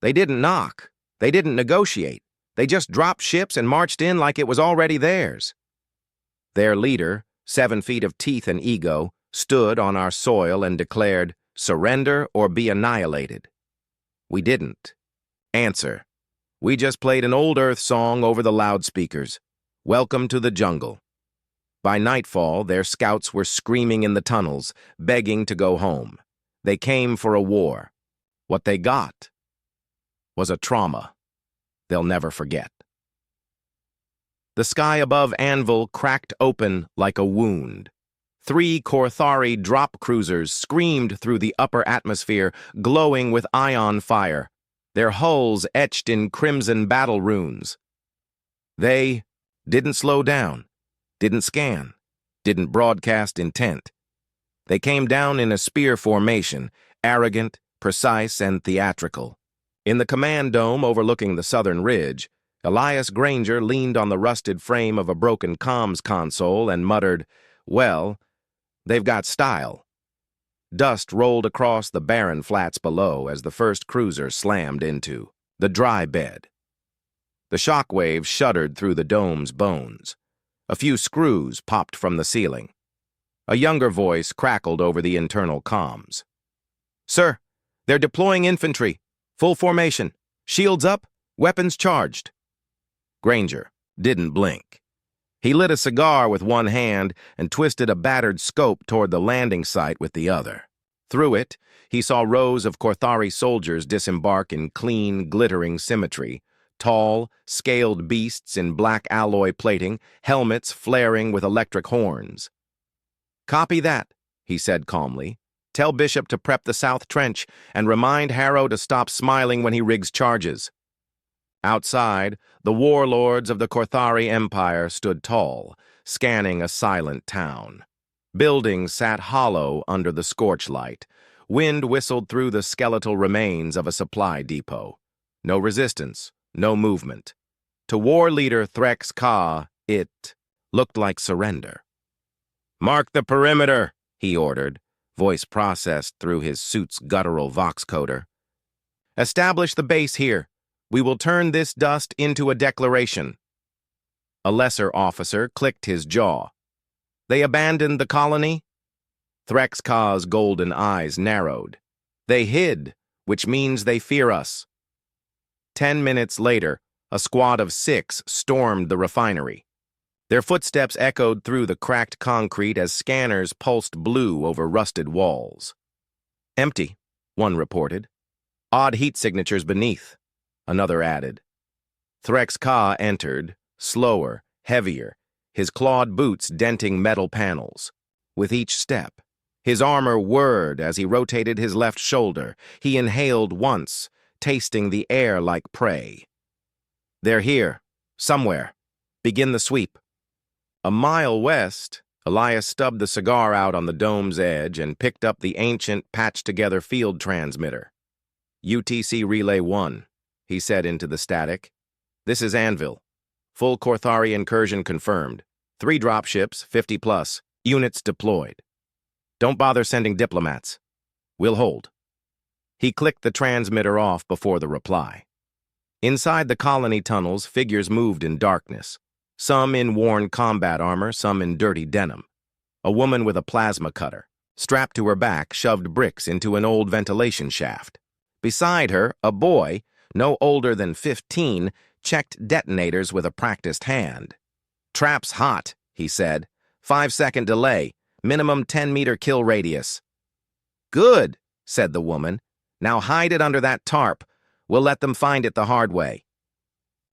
They didn't knock. They didn't negotiate. They just dropped ships and marched in like it was already theirs. Their leader, 7 feet of teeth and ego, stood on our soil and declared, "Surrender or be annihilated." We didn't. Answer. We just played an old Earth song over the loudspeakers. Welcome to the jungle. By nightfall, their scouts were screaming in the tunnels, begging to go home. They came for a war. What they got was a trauma they'll never forget. The sky above Anvil cracked open like a wound. 3 Korthari drop cruisers screamed through the upper atmosphere, glowing with ion fire, their hulls etched in crimson battle runes. They didn't slow down, didn't scan, didn't broadcast intent. They came down in a spear formation, arrogant, precise, and theatrical. In the command dome overlooking the southern ridge, Elias Granger leaned on the rusted frame of a broken comms console and muttered, "Well, they've got style." Dust rolled across the barren flats below as the first cruiser slammed into the dry bed. The shock waves shuddered through the dome's bones. A few screws popped from the ceiling. A younger voice crackled over the internal comms. "Sir, they're deploying infantry. Full formation. Shields up, weapons charged." Granger didn't blink. He lit a cigar with one hand and twisted a battered scope toward the landing site with the other. Through it, he saw rows of Korthari soldiers disembark in clean, glittering symmetry, tall, scaled beasts in black alloy plating, helmets flaring with electric horns. "Copy that," he said calmly. "Tell Bishop to prep the South Trench and remind Harrow to stop smiling when he rigs charges." Outside, the warlords of the Korthari Empire stood tall, scanning a silent town. Buildings sat hollow under the scorch light. Wind whistled through the skeletal remains of a supply depot. No resistance, no movement. To war leader Threx Ka, it looked like surrender. "Mark the perimeter," he ordered, voice processed through his suit's guttural voxcoder. "Establish the base here. We will turn this dust into a declaration." A lesser officer clicked his jaw. "They abandoned the colony?" Threx Ka's golden eyes narrowed. "They hid, which means they fear us." 10 minutes later, a squad of 6 stormed the refinery. Their footsteps echoed through the cracked concrete as scanners pulsed blue over rusted walls. "Empty," one reported. "Odd heat signatures beneath," another added. Threx Ka entered, slower, heavier, his clawed boots denting metal panels. With each step, his armor whirred as he rotated his left shoulder. He inhaled once, tasting the air like prey. "They're here, somewhere. Begin the sweep." A mile west, Elias stubbed the cigar out on the dome's edge and picked up the ancient, patched-together field transmitter. "UTC Relay 1, he said into the static. "This is Anvil. Full Korthari incursion confirmed. 3 dropships, 50+, units deployed. Don't bother sending diplomats. We'll hold." He clicked the transmitter off before the reply. Inside the colony tunnels, figures moved in darkness. Some in worn combat armor, some in dirty denim. A woman with a plasma cutter, strapped to her back, shoved bricks into an old ventilation shaft. Beside her, a boy, no older than 15, checked detonators with a practiced hand. "Trap's hot," he said. 5-second delay, minimum 10-meter kill radius. "Good," said the woman. "Now hide it under that tarp. We'll let them find it the hard way."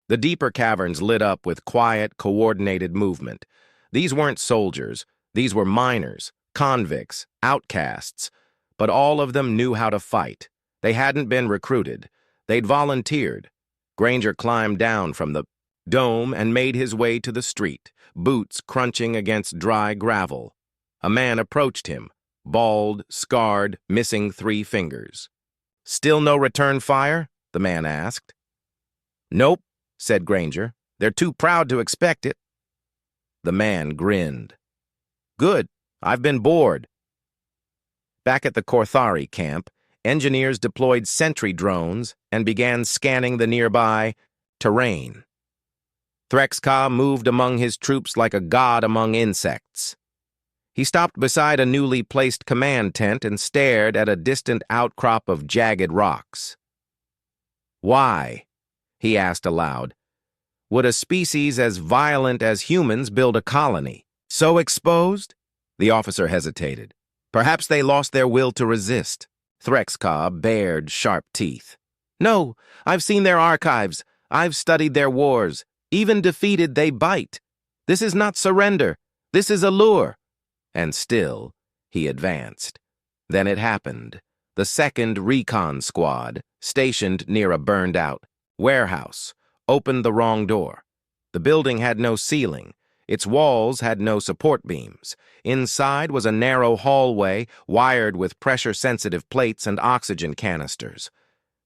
The deeper caverns lit up with quiet, coordinated movement. These weren't soldiers. These were miners, convicts, outcasts. But all of them knew how to fight. They hadn't been recruited. They'd volunteered. Granger climbed down from the dome and made his way to the street, boots crunching against dry gravel. A man approached him, bald, scarred, missing 3 fingers. "Still no return fire?" the man asked. "Nope," said Granger. "They're too proud to expect it." The man grinned. "Good. I've been bored." Back at the Korthari camp, engineers deployed sentry drones and began scanning the nearby terrain. Threxka moved among his troops like a god among insects. He stopped beside a newly placed command tent and stared at a distant outcrop of jagged rocks. "Why?" he asked aloud. "Would a species as violent as humans build a colony so exposed?" The officer hesitated. Perhaps they lost their will to resist. Threxka bared sharp teeth. "No, I've seen their archives. I've studied their wars. Even defeated, they bite. This is not surrender. This is a lure." And still, he advanced. Then it happened. The 2nd Recon Squad, stationed near a burned-out warehouse, opened the wrong door. The building had no ceiling. Its walls had no support beams. Inside was a narrow hallway wired with pressure-sensitive plates and oxygen canisters.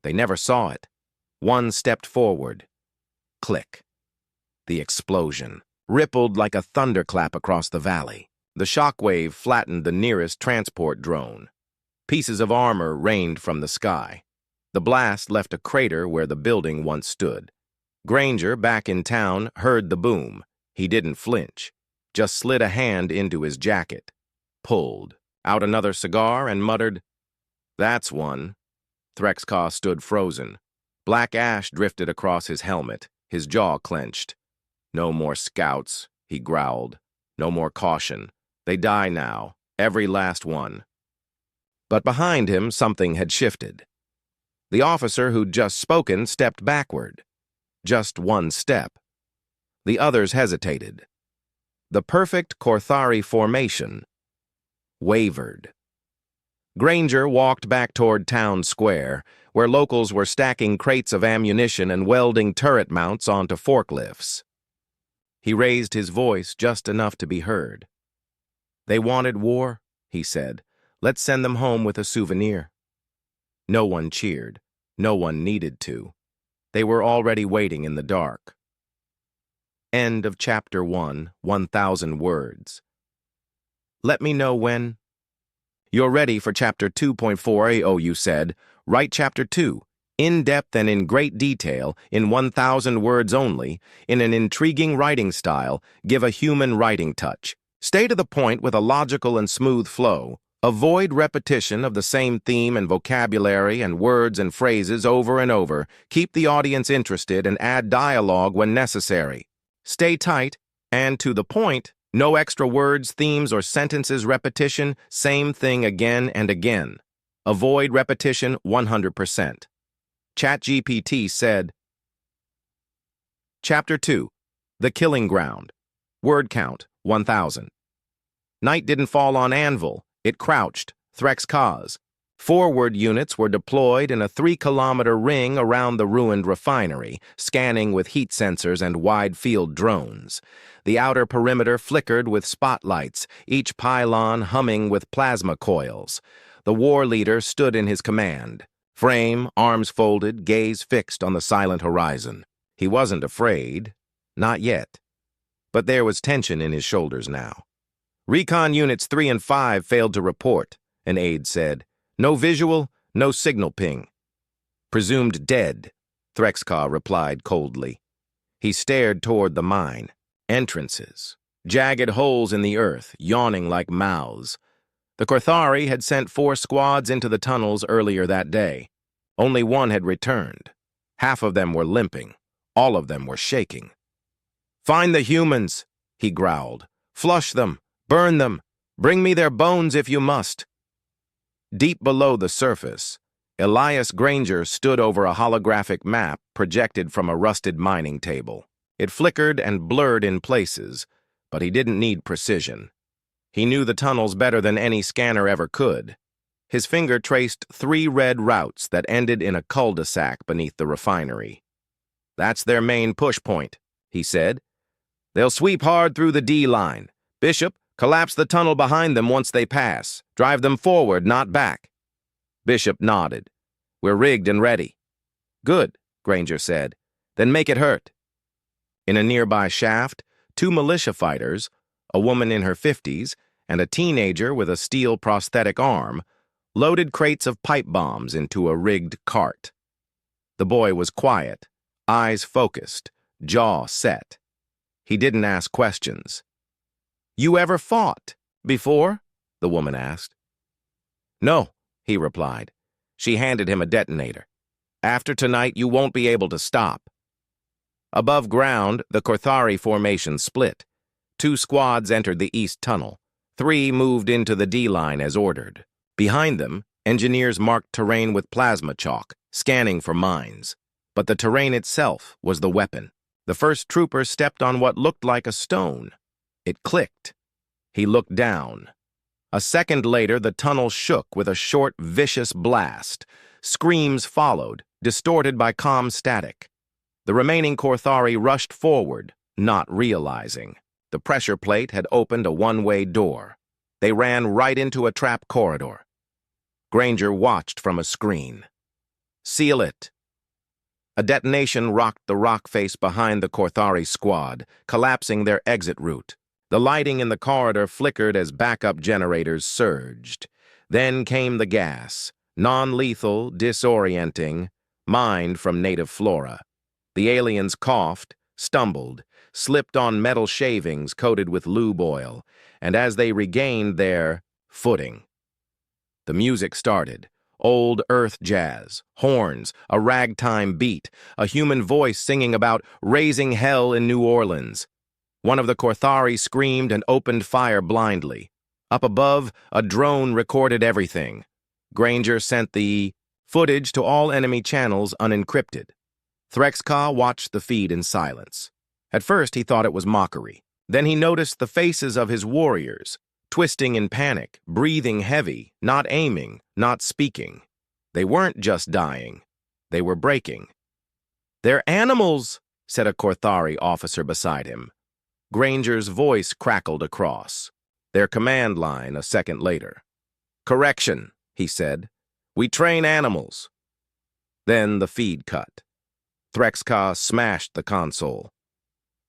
They never saw it. One stepped forward. Click. The explosion rippled like a thunderclap across the valley. The shockwave flattened the nearest transport drone. Pieces of armor rained from the sky. The blast left a crater where the building once stood. Granger, back in town, heard the boom. He didn't flinch, just slid a hand into his jacket, pulled out another cigar and muttered, "That's one." Threxka stood frozen. Black ash drifted across his helmet, his jaw clenched. "No more scouts," he growled. "No more caution. They die now, every last one." But behind him, something had shifted. The officer who'd just spoken stepped backward. Just one step. The others hesitated. The perfect Korthari formation wavered. Granger walked back toward Town Square, where locals were stacking crates of ammunition and welding turret mounts onto forklifts. He raised his voice just enough to be heard. "They wanted war," he said. "Let's send them home with a souvenir." No one cheered. No one needed to. They were already waiting in the dark. End of Chapter 1, 1,000 words. Let me know when. You're ready for Chapter 2.4 AO, you said. Write Chapter 2, in depth and in great detail, in 1,000 words only, in an intriguing writing style, give a human writing touch. Stay to the point with a logical and smooth flow. Avoid repetition of the same theme and vocabulary and words and phrases over and over. Keep the audience interested and add dialogue when necessary. Stay tight and to the point. No extra words, themes, or sentences repetition. Same thing again and again. Avoid repetition 100%. ChatGPT said, Chapter 2, The Killing Ground. Word count, 1,000. Night didn't fall on anvil. It crouched, Threxka's. Forward units were deployed in a 3-kilometer ring around the ruined refinery, scanning with heat sensors and wide-field drones. The outer perimeter flickered with spotlights, each pylon humming with plasma coils. The war leader stood in his command. Frame, arms folded, gaze fixed on the silent horizon. He wasn't afraid. Not yet. But there was tension in his shoulders now. Recon Units 3 and 5 failed to report, an aide said. No visual, no signal ping. Presumed dead, Threxka replied coldly. He stared toward the mine. Entrances. Jagged holes in the earth, yawning like mouths. The Korthari had sent 4 squads into the tunnels earlier that day. Only one had returned. Half of them were limping. All of them were shaking. "Find the humans," he growled. "Flush them. Burn them. Bring me their bones if you must." Deep below the surface, Elias Granger stood over a holographic map projected from a rusted mining table. It flickered and blurred in places, but he didn't need precision. He knew the tunnels better than any scanner ever could. His finger traced 3 red routes that ended in a cul-de-sac beneath the refinery. "That's their main push point," he said. "They'll sweep hard through the D line. Bishop, collapse the tunnel behind them once they pass. Drive them forward, not back." Bishop nodded. "We're rigged and ready." "Good," Granger said. "Then make it hurt." In a nearby shaft, 2 militia fighters, a woman in her 50s, and a teenager with a steel prosthetic arm, loaded crates of pipe bombs into a rigged cart. The boy was quiet, eyes focused, jaw set. He didn't ask questions. "You ever fought before?" the woman asked. "No," he replied. She handed him a detonator. "After tonight, you won't be able to stop." Above ground, the Korthari formation split. 2 squads entered the east tunnel. 3 moved into the D-line as ordered. Behind them, engineers marked terrain with plasma chalk, scanning for mines. But the terrain itself was the weapon. The first trooper stepped on what looked like a stone. It clicked. He looked down. A second later, the tunnel shook with a short, vicious blast. Screams followed, distorted by comm static. The remaining Korthari rushed forward, not realizing. The pressure plate had opened a one-way door. They ran right into a trap corridor. Granger watched from a screen. "Seal it." A detonation rocked the rock face behind the Korthari squad, collapsing their exit route. The lighting in the corridor flickered as backup generators surged. Then came the gas, non-lethal, disorienting, mined from native flora. The aliens coughed, stumbled, slipped on metal shavings coated with lube oil, and as they regained their footing, the music started. Old earth jazz, horns, a ragtime beat, a human voice singing about raising hell in New Orleans. One of the Korthari screamed and opened fire blindly. Up above, a drone recorded everything. Granger sent the footage to all enemy channels unencrypted. Threxka watched the feed in silence. At first, he thought it was mockery. Then he noticed the faces of his warriors, twisting in panic, breathing heavy, not aiming, not speaking. They weren't just dying. They were breaking. "They're animals," said a Korthari officer beside him. Granger's voice crackled across. Their command line a second later. "Correction," he said. "We train animals." Then the feed cut. Threxka smashed the console.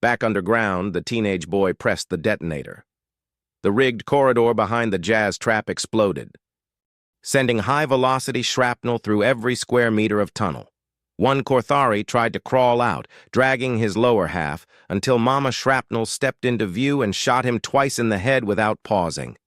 Back underground, the teenage boy pressed the detonator. The rigged corridor behind the jazz trap exploded, sending high-velocity shrapnel through every square meter of tunnel. One Korthari tried to crawl out, dragging his lower half, until Mama Shrapnel stepped into view and shot him twice in the head without pausing.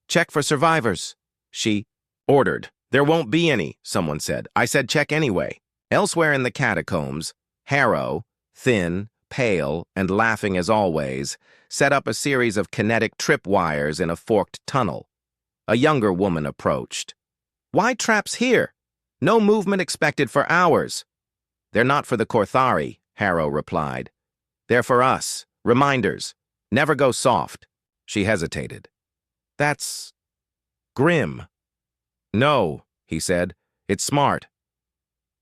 "Check for survivors," she ordered. "There won't be any," someone said. "I said check anyway." Elsewhere in the catacombs, Harrow, thin, pale, and laughing as always, set up a series of kinetic tripwires in a forked tunnel. A younger woman approached. "Why traps here? No movement expected for hours." "They're not for the Korthari," Harrow replied. "They're for us. Reminders. Never go soft." She hesitated. "That's grim." "No," he said. "It's smart."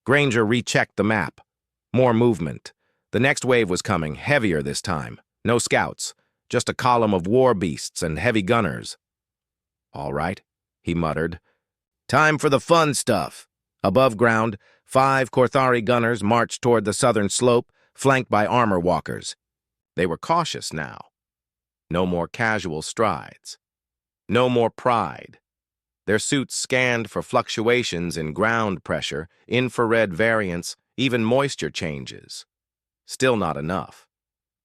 Granger rechecked the map. More movement. The next wave was coming, heavier this time. No scouts, just a column of war beasts and heavy gunners. "All right," he muttered. "Time for the fun stuff." Above ground, 5 Korthari gunners marched toward the southern slope, flanked by armor walkers. They were cautious now. No more casual strides. No more pride. Their suits scanned for fluctuations in ground pressure, infrared variance, even moisture changes. Still not enough.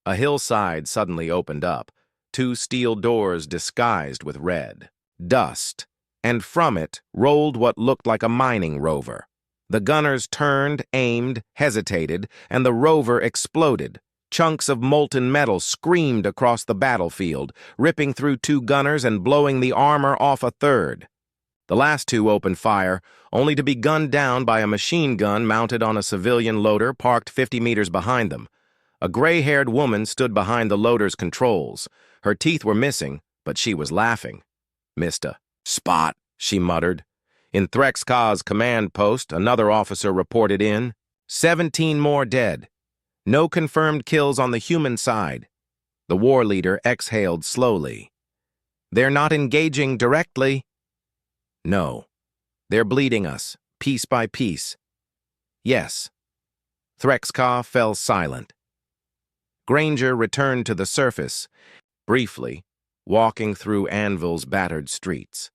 A hillside suddenly opened up, 2 steel doors disguised with red. Dust, and from it rolled what looked like a mining rover. The gunners turned, aimed, hesitated, and the rover exploded. Chunks of molten metal screamed across the battlefield, ripping through 2 gunners and blowing the armor off a third. The last 2 opened fire, only to be gunned down by a machine gun mounted on a civilian loader parked 50 meters behind them. A gray-haired woman stood behind the loader's controls. Her teeth were missing, but she was laughing. "Missed a spot," she muttered. In Threxka's command post, another officer reported in. 17 more dead. No confirmed kills on the human side. The war leader exhaled slowly. "They're not engaging directly." "No. They're bleeding us, piece by piece." "Yes." Threxka fell silent. Granger returned to the surface, briefly, walking through Anvil's battered streets.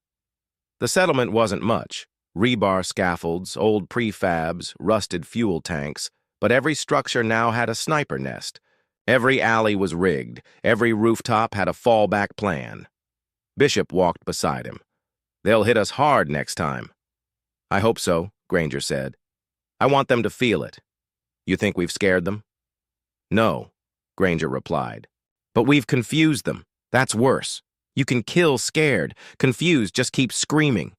The settlement wasn't much. Rebar scaffolds, old prefabs, rusted fuel tanks, but every structure now had a sniper nest. Every alley was rigged. Every rooftop had a fallback plan. Bishop walked beside him. "They'll hit us hard next time." "I hope so," Granger said. "I want them to feel it." "You think we've scared them?" "No," Granger replied. "But we've confused them. That's worse. You can kill scared. Confused just keeps screaming."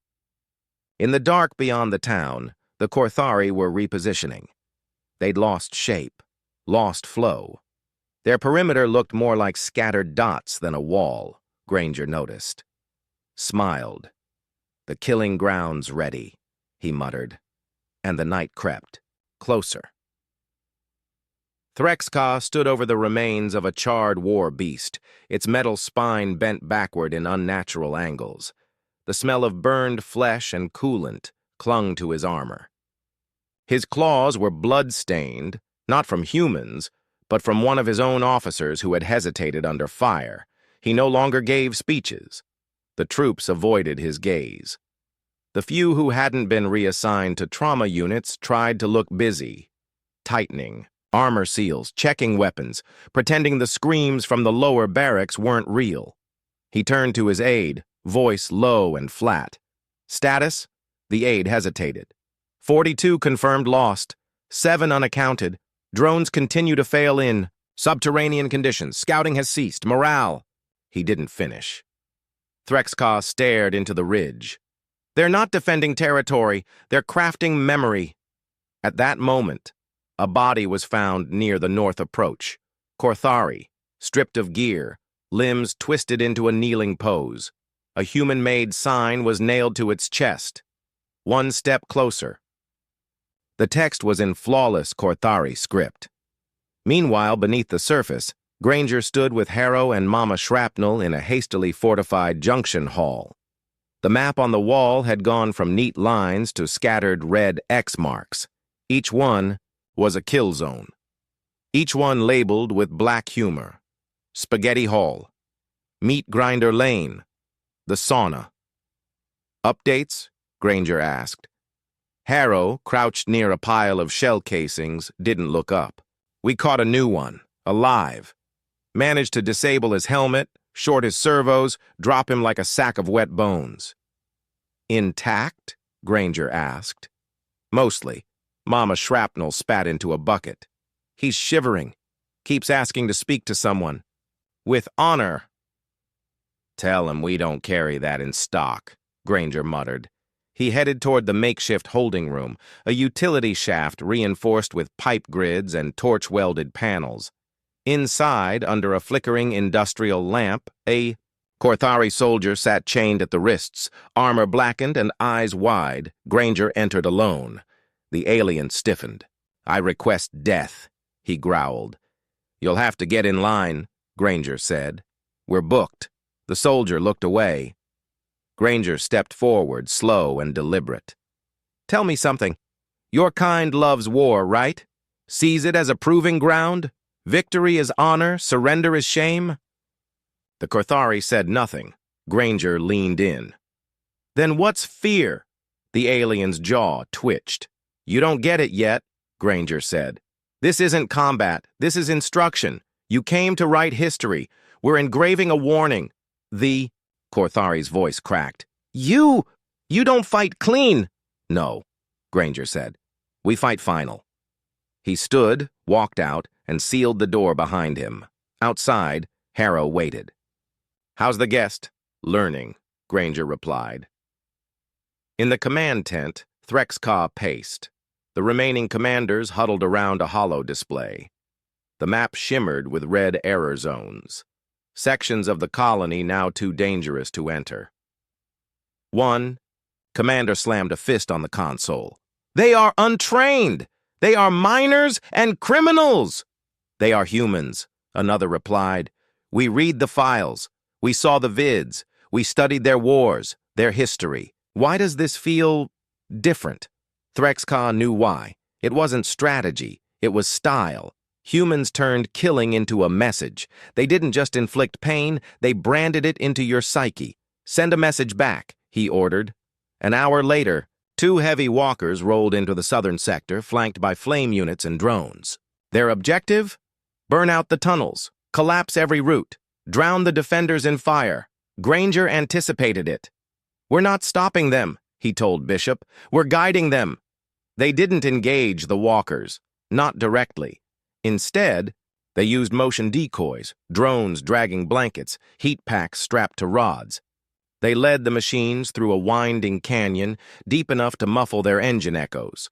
In the dark beyond the town, the Korthari were repositioning. They'd lost shape, lost flow. Their perimeter looked more like scattered dots than a wall, Granger noticed. Smiled. "The killing ground's ready," he muttered, and the night crept closer. Threxka stood over the remains of a charred war beast, its metal spine bent backward in unnatural angles. The smell of burned flesh and coolant clung to his armor. His claws were blood-stained, not from humans, but from one of his own officers who had hesitated under fire. He no longer gave speeches. The troops avoided his gaze. The few who hadn't been reassigned to trauma units tried to look busy, tightening armor seals, checking weapons, pretending the screams from the lower barracks weren't real. He turned to his aide, voice low and flat. "Status?" The aide hesitated. 42 confirmed lost, 7 unaccounted. Drones continue to fail in subterranean conditions. Scouting has ceased. Morale. He didn't finish. Threxka stared into the ridge. "They're not defending territory. They're crafting memory." At that moment, a body was found near the north approach. Korthari, stripped of gear, limbs twisted into a kneeling pose. A human-made sign was nailed to its chest. "One step closer." The text was in flawless Korthari script. Meanwhile, beneath the surface, Granger stood with Harrow and Mama Shrapnel in a hastily fortified junction hall. The map on the wall had gone from neat lines to scattered red X marks. Each one was a kill zone. Each one labeled with black humor. Spaghetti Hall, Meat Grinder Lane, the sauna. "Updates?" Granger asked. Harrow, crouched near a pile of shell casings, didn't look up. "We caught a new one, alive. Managed to disable his helmet, short his servos, drop him like a sack of wet bones." "Intact?" Granger asked. "Mostly. Mama Shrapnel spat into a bucket. He's shivering. Keeps asking to speak to someone. With honor." "Tell him we don't carry that in stock," Granger muttered. He headed toward the makeshift holding room, a utility shaft reinforced with pipe grids and torch-welded panels. Inside, under a flickering industrial lamp, a Korthari soldier sat chained at the wrists, armor blackened and eyes wide. Granger entered alone. The alien stiffened. "I request death," he growled. "You'll have to get in line," Granger said. "We're booked." The soldier looked away. Granger stepped forward, slow and deliberate. "Tell me something. Your kind loves war, right? Sees it as a proving ground? Victory is honor, surrender is shame?" The Korthari said nothing. Granger leaned in. "Then what's fear?" The alien's jaw twitched. "You don't get it yet," Granger said. "This isn't combat. This is instruction. You came to write history. We're engraving a warning." The Korthari's voice cracked. You don't fight clean." "No," Granger said. "We fight final." He stood, walked out, and sealed the door behind him. Outside, Harrow waited. "How's the guest?" "Learning," Granger replied. In the command tent, Threxka paced. The remaining commanders huddled around a holo display. The map shimmered with red error zones. Sections of the colony now too dangerous to enter. "1." Commander slammed a fist on the console. "They are untrained! They are minors and criminals!" "They are humans," another replied. "We read the files. We saw the vids. We studied their wars, their history. Why does this feel different?" Threxka knew why. It wasn't strategy. It was style. Humans turned killing into a message. They didn't just inflict pain, they branded it into your psyche. "Send a message back," he ordered. An hour later, Two heavy walkers rolled into the southern sector, flanked by flame units and drones. Their objective? Burn out the tunnels, collapse every route, drown the defenders in fire. Granger anticipated it. "We're not stopping them," he told Bishop. "We're guiding them." They didn't engage the walkers, not directly. Instead, they used motion decoys, drones dragging blankets, heat packs strapped to rods. They led the machines through a winding canyon deep enough to muffle their engine echoes.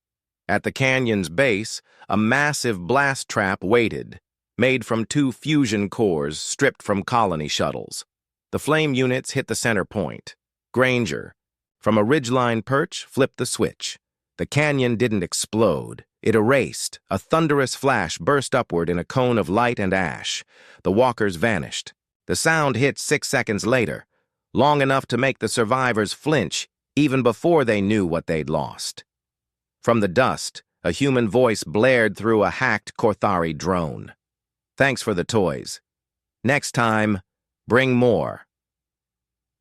At the canyon's base, a massive blast trap waited, made from two fusion cores stripped from colony shuttles. The flame units hit the center point. Granger, from a ridgeline perch, flipped the switch. The canyon didn't explode. It erased. A thunderous flash burst upward in a cone of light and ash. The walkers vanished. The sound hit 6 seconds later, long enough to make the survivors flinch even before they knew what they'd lost. From the dust, a human voice blared through a hacked Korthari drone. "Thanks for the toys. Next time, bring more."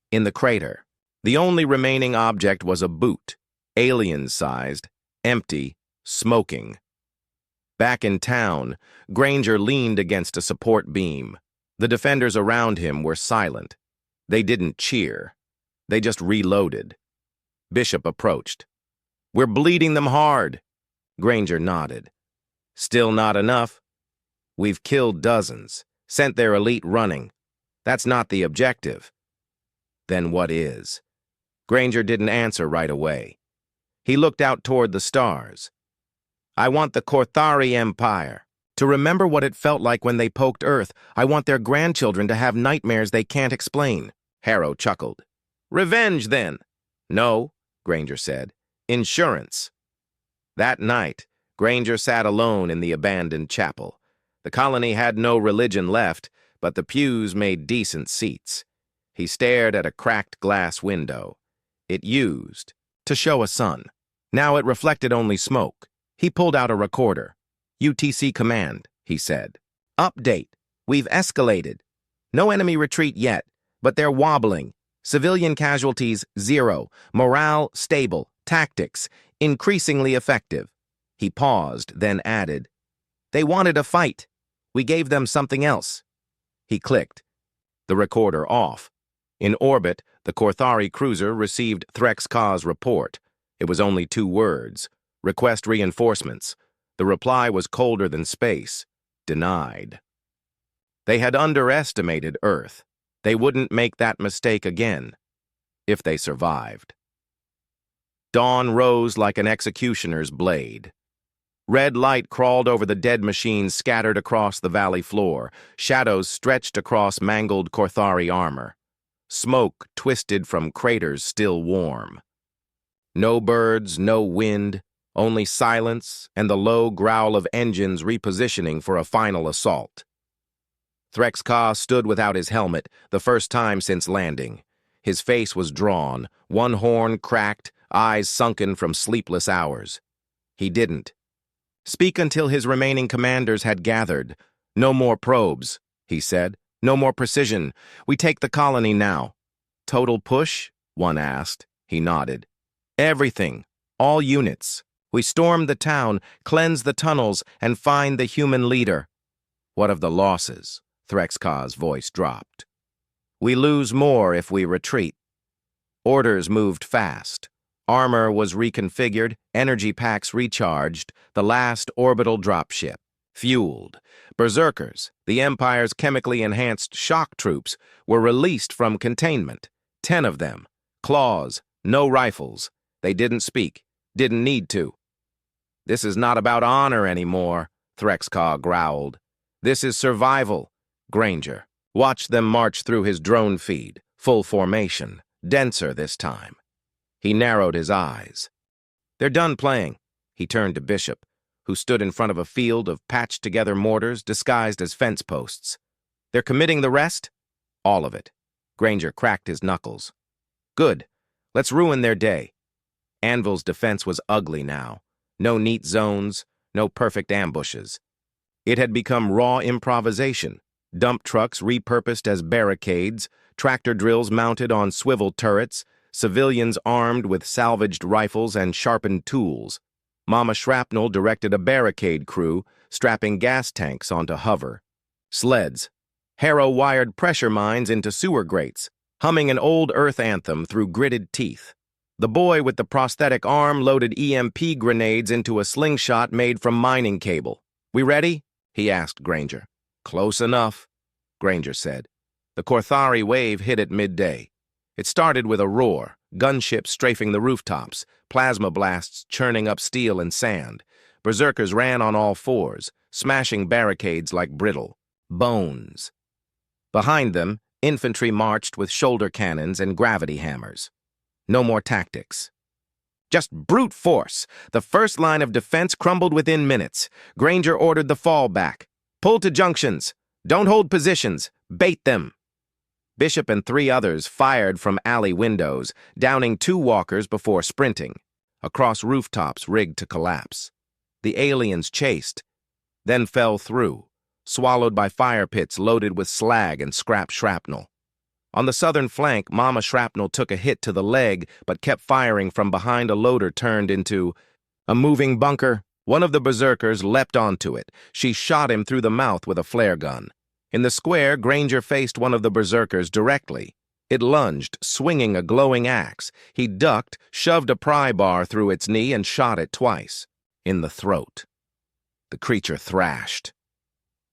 In the crater, the only remaining object was a boot, alien-sized, empty, smoking. Back in town, Granger leaned against a support beam. The defenders around him were silent. They didn't cheer. They just reloaded. Bishop approached. "We're bleeding them hard." Granger nodded. "Still not enough. We've killed dozens, sent their elite running. That's not the objective." "Then what is?" Granger didn't answer right away. He looked out toward the stars. "I want the Korthari Empire to remember what it felt like when they poked Earth. I want their grandchildren to have nightmares they can't explain." Harrow chuckled. "Revenge, then." "No," Granger said. "Insurance." That night, Granger sat alone in the abandoned chapel. The colony had no religion left, but the pews made decent seats. He stared at a cracked glass window. It used to show a sun. Now it reflected only smoke. He pulled out a recorder. "UTC command," he said. "Update. We've escalated. No enemy retreat yet, but they're wobbling. Civilian casualties, 0. Morale, stable. Tactics, increasingly effective." He paused, then added, "They wanted a fight. We gave them something else." He clicked. The recorder off. In orbit, the Korthari cruiser received Threx-Ka's report. It was only 2 words. "Request reinforcements." The reply was colder than space. "Denied." They had underestimated Earth. They wouldn't make that mistake again, if they survived. Dawn rose like an executioner's blade. Red light crawled over the dead machines scattered across the valley floor. Shadows stretched across mangled Korthari armor. Smoke twisted from craters still warm. No birds, no wind, only silence and the low growl of engines repositioning for a final assault. Threx-Ka stood without his helmet, the first time since landing. His face was drawn, one horn cracked, eyes sunken from sleepless hours. He didn't speak until his remaining commanders had gathered. "No more probes," he said. "No more precision. We take the colony now." "Total push?" one asked. He nodded. "Everything. All units. We storm the town, cleanse the tunnels, and find the human leader." "What of the losses?" Threx-Ka's voice dropped. "We lose more if we retreat." Orders moved fast. Armor was reconfigured, energy packs recharged, the last orbital dropship fueled. Berserkers, the Empire's chemically enhanced shock troops, were released from containment. 10 of them. Claws, no rifles. They didn't speak, didn't need to. "This is not about honor anymore," Threx-Ka growled. "This is survival." Granger watched them march through his drone feed, full formation, denser this time. He narrowed his eyes. "They're done playing." He turned to Bishop, who stood in front of a field of patched-together mortars disguised as fence posts. "They're committing the rest?" "All of it." Granger cracked his knuckles. "Good. Let's ruin their day." Anvil's defense was ugly now. No neat zones, no perfect ambushes. It had become raw improvisation. Dump trucks repurposed as barricades, tractor drills mounted on swivel turrets, civilians armed with salvaged rifles and sharpened tools. Mama Shrapnel directed a barricade crew, strapping gas tanks onto hover. Sleds. Harrow wired pressure mines into sewer grates, humming an old Earth anthem through gritted teeth. The boy with the prosthetic arm loaded EMP grenades into a slingshot made from mining cable. "We ready?" he asked Granger. "Close enough," Granger said. The Korthari wave hit at midday. It started with a roar, gunships strafing the rooftops, plasma blasts churning up steel and sand. Berserkers ran on all fours, smashing barricades like brittle bones. Behind them, infantry marched with shoulder cannons and gravity hammers. No more tactics. Just brute force. The first line of defense crumbled within minutes. Granger ordered the fall back. "Pull to junctions. Don't hold positions. Bait them." Bishop and 3 others fired from alley windows, downing 2 walkers before sprinting, across rooftops rigged to collapse. The aliens chased, then fell through, swallowed by fire pits loaded with slag and scrap shrapnel. On the southern flank, Mama Shrapnel took a hit to the leg but kept firing from behind a loader turned into a moving bunker. One of the berserkers leapt onto it. She shot him through the mouth with a flare gun. In the square, Granger faced one of the berserkers directly. It lunged, swinging a glowing axe. He ducked, shoved a pry bar through its knee, and shot it twice, in the throat. The creature thrashed.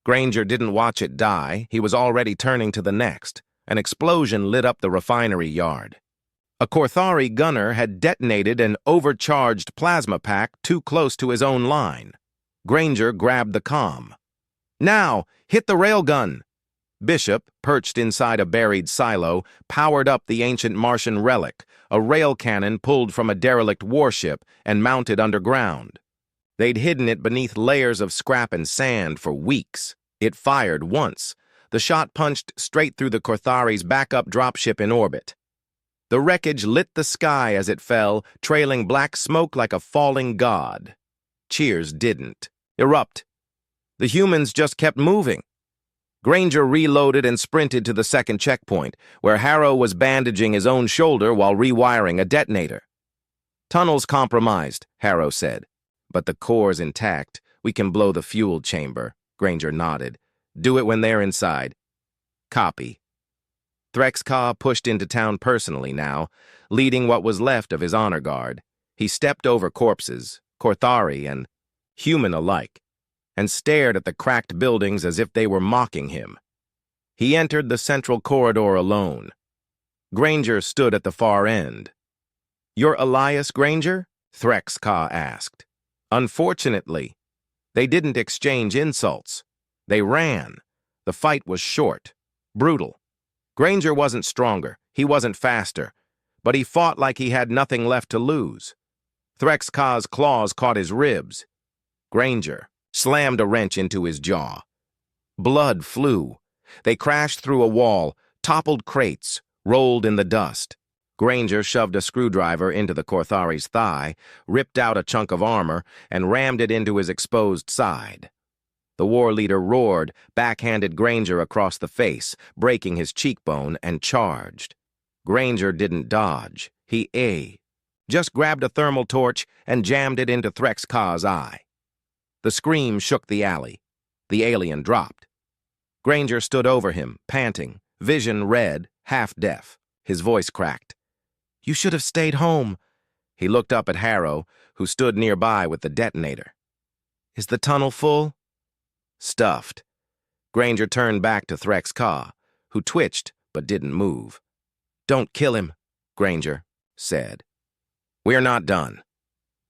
Granger didn't watch it die. He was already turning to the next. An explosion lit up the refinery yard. A Korthari gunner had detonated an overcharged plasma pack too close to his own line. Granger grabbed the comm. "Now, hit the railgun!" Bishop, perched inside a buried silo, powered up the ancient Martian relic, a rail cannon pulled from a derelict warship and mounted underground. They'd hidden it beneath layers of scrap and sand for weeks. It fired once. The shot punched straight through the Korthari's backup dropship in orbit. The wreckage lit the sky as it fell, trailing black smoke like a falling god. Cheers didn't erupt. The humans just kept moving. Granger reloaded and sprinted to the second checkpoint, where Harrow was bandaging his own shoulder while rewiring a detonator. "Tunnel's compromised," Harrow said. "But the core's intact. We can blow the fuel chamber." Granger nodded. "Do it when they're inside." "Copy." Threx-Ka pushed into town personally now, leading what was left of his honor guard. He stepped over corpses, Korthari and human alike, and stared at the cracked buildings as if they were mocking him. He entered the central corridor alone. Granger stood at the far end. "You're Elias Granger?" Threx-Ka asked. "Unfortunately, they didn't exchange insults. They ran. The fight was short, brutal. Granger wasn't stronger, he wasn't faster, but he fought like he had nothing left to lose. Threx-Ka's claws caught his ribs. Granger slammed a wrench into his jaw. Blood flew. They crashed through a wall, toppled crates, rolled in the dust. Granger shoved a screwdriver into the Korthari's thigh, ripped out a chunk of armor, and rammed it into his exposed side. The war leader roared, backhanded Granger across the face, breaking his cheekbone, and charged. Granger didn't dodge. He just grabbed a thermal torch and jammed it into Threx-Ka's eye. The scream shook the alley. The alien dropped. Granger stood over him, panting, vision red, half-deaf. His voice cracked. "You should have stayed home." He looked up at Harrow, who stood nearby with the detonator. "Is the tunnel full?" "Stuffed." Granger turned back to Threx-Ka, who twitched but didn't move. "Don't kill him," Granger said. "We're not done."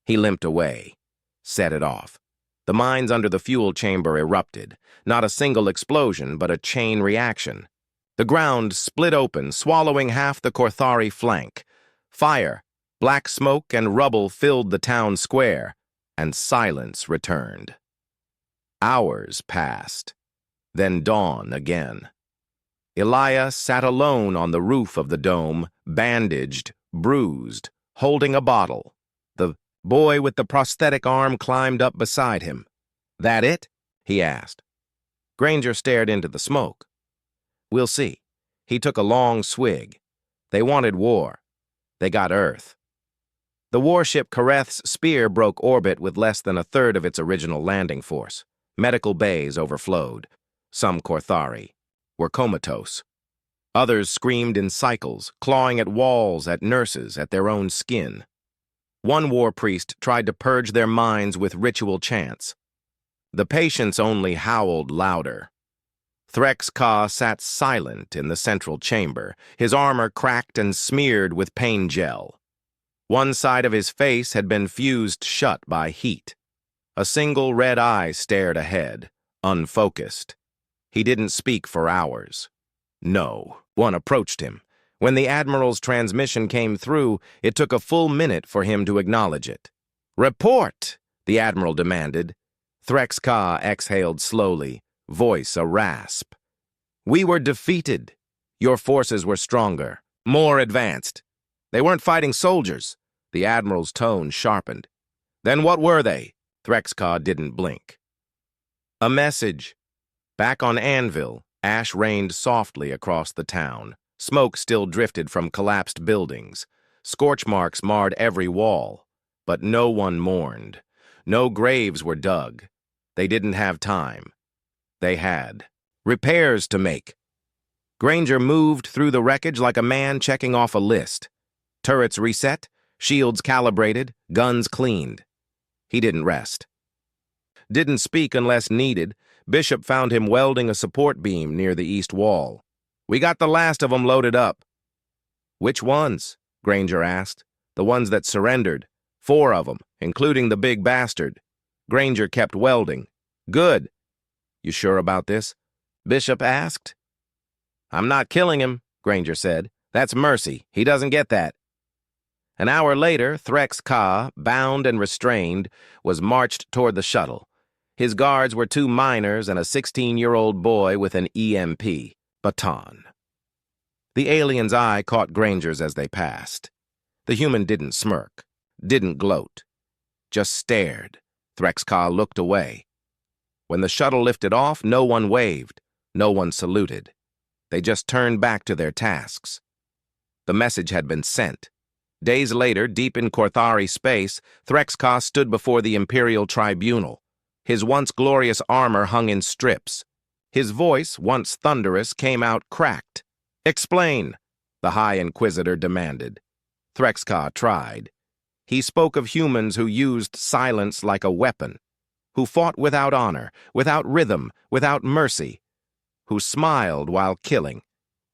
He limped away, set it off. The mines under the fuel chamber erupted. Not a single explosion, but a chain reaction. The ground split open, swallowing half the Korthari flank. Fire, black smoke, and rubble filled the town square, and silence returned. Hours passed, then dawn again. Elias sat alone on the roof of the dome, bandaged, bruised, holding a bottle. The boy with the prosthetic arm climbed up beside him. "That it?" he asked. Granger stared into the smoke. "We'll see." He took a long swig. They wanted war. They got Earth. The warship Kareth's spear broke orbit with less than a third of its original landing force. Medical bays overflowed. Some Korthari were comatose. Others screamed in cycles, clawing at walls, at nurses, at their own skin. One war priest tried to purge their minds with ritual chants. The patients only howled louder. Threx Ka sat silent in the central chamber, his armor cracked and smeared with pain gel. One side of his face had been fused shut by heat. A single red eye stared ahead, unfocused. He didn't speak for hours. No, one approached him. When the Admiral's transmission came through, it took a full minute for him to acknowledge it. "Report!" the Admiral demanded. Threx Ka exhaled slowly, voice a rasp. "We were defeated. Your forces were stronger, more advanced. They weren't fighting soldiers." The Admiral's tone sharpened. "Then what were they?" Threx Ka didn't blink. "A message." Back on Anvil, ash rained softly across the town. Smoke still drifted from collapsed buildings. Scorch marks marred every wall. But no one mourned. No graves were dug. They didn't have time. They had repairs to make. Granger moved through the wreckage like a man checking off a list. Turrets reset, shields calibrated, guns cleaned. He didn't rest. Didn't speak unless needed. Bishop found him welding a support beam near the east wall. "We got the last of them loaded up." "Which ones?" Granger asked. "The ones that surrendered. 4 of them, including the big bastard." Granger kept welding. "Good." "You sure about this?" Bishop asked. "I'm not killing him," Granger said. "That's mercy. He doesn't get that." An hour later, Threx Ka, bound and restrained, was marched toward the shuttle. His guards were 2 minors and a 16-year-old boy with an EMP baton. The alien's eye caught Granger's as they passed. The human didn't smirk, didn't gloat, just stared. Threx Ka looked away. When the shuttle lifted off, no one waved, no one saluted. They just turned back to their tasks. The message had been sent. Days later, deep in Korthari space, Threx Ka stood before the Imperial Tribunal. His once glorious armor hung in strips. His voice, once thunderous, came out cracked. "Explain," the High Inquisitor demanded. Threx Ka tried. He spoke of humans who used silence like a weapon, who fought without honor, without rhythm, without mercy, who smiled while killing,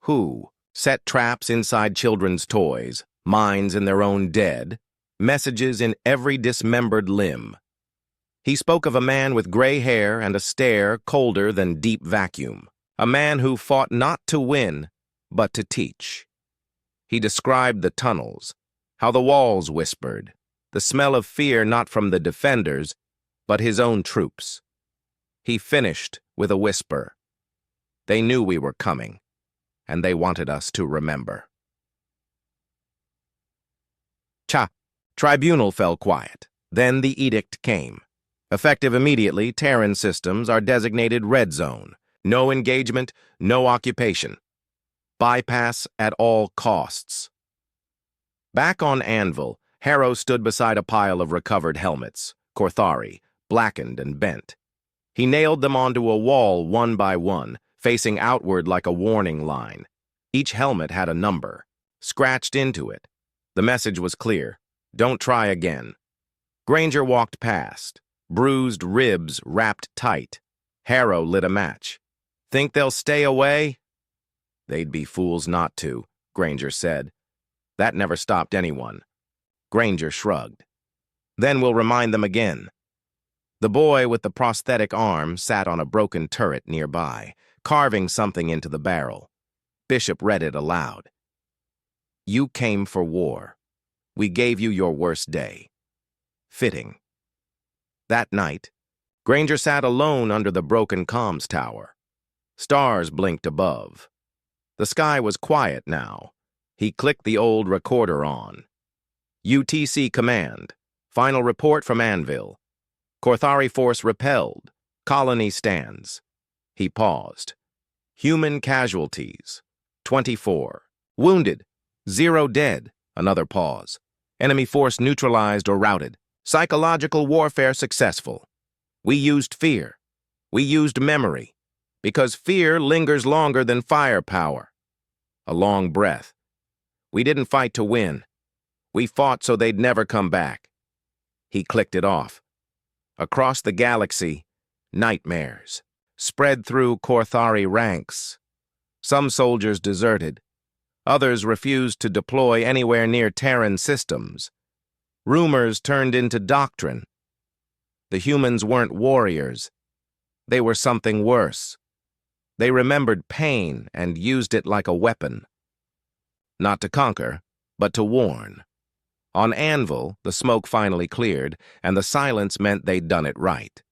who set traps inside children's toys, minds in their own dead, messages in every dismembered limb. He spoke of a man with gray hair and a stare colder than deep vacuum, a man who fought not to win, but to teach. He described the tunnels, how the walls whispered, the smell of fear not from the defenders, but his own troops. He finished with a whisper. They knew we were coming, and they wanted us to remember. Tribunal fell quiet. Then the edict came. Effective immediately, Terran systems are designated red zone. No engagement, no occupation. Bypass at all costs. Back on Anvil, Harrow stood beside a pile of recovered helmets, Korthari, blackened and bent. He nailed them onto a wall one by one, facing outward like a warning line. Each helmet had a number, scratched into it. The message was clear. Don't try again. Granger walked past, bruised ribs wrapped tight. Harrow lit a match. "Think they'll stay away?" "They'd be fools not to," Granger said. "That never stopped anyone." Granger shrugged. "Then we'll remind them again." The boy with the prosthetic arm sat on a broken turret nearby, carving something into the barrel. Bishop read it aloud. "You came for war. We gave you your worst day." Fitting. That night, Granger sat alone under the broken comms tower. Stars blinked above. The sky was quiet now. He clicked the old recorder on. "UTC Command. Final report from Anvil. Korthari force repelled. Colony stands." He paused. "Human casualties. 24. Wounded. 0 dead. Another pause. Enemy force neutralized or routed. Psychological warfare successful. We used fear. We used memory. Because fear lingers longer than firepower. A long breath. We didn't fight to win. We fought so they'd never come back. He clicked it off. Across the galaxy, nightmares. Spread through Korthari ranks. Some soldiers deserted. Others refused to deploy anywhere near Terran systems. Rumors turned into doctrine. The humans weren't warriors. They were something worse. They remembered pain and used it like a weapon. Not to conquer, but to warn. On Anvil, the smoke finally cleared, and the silence meant they'd done it right.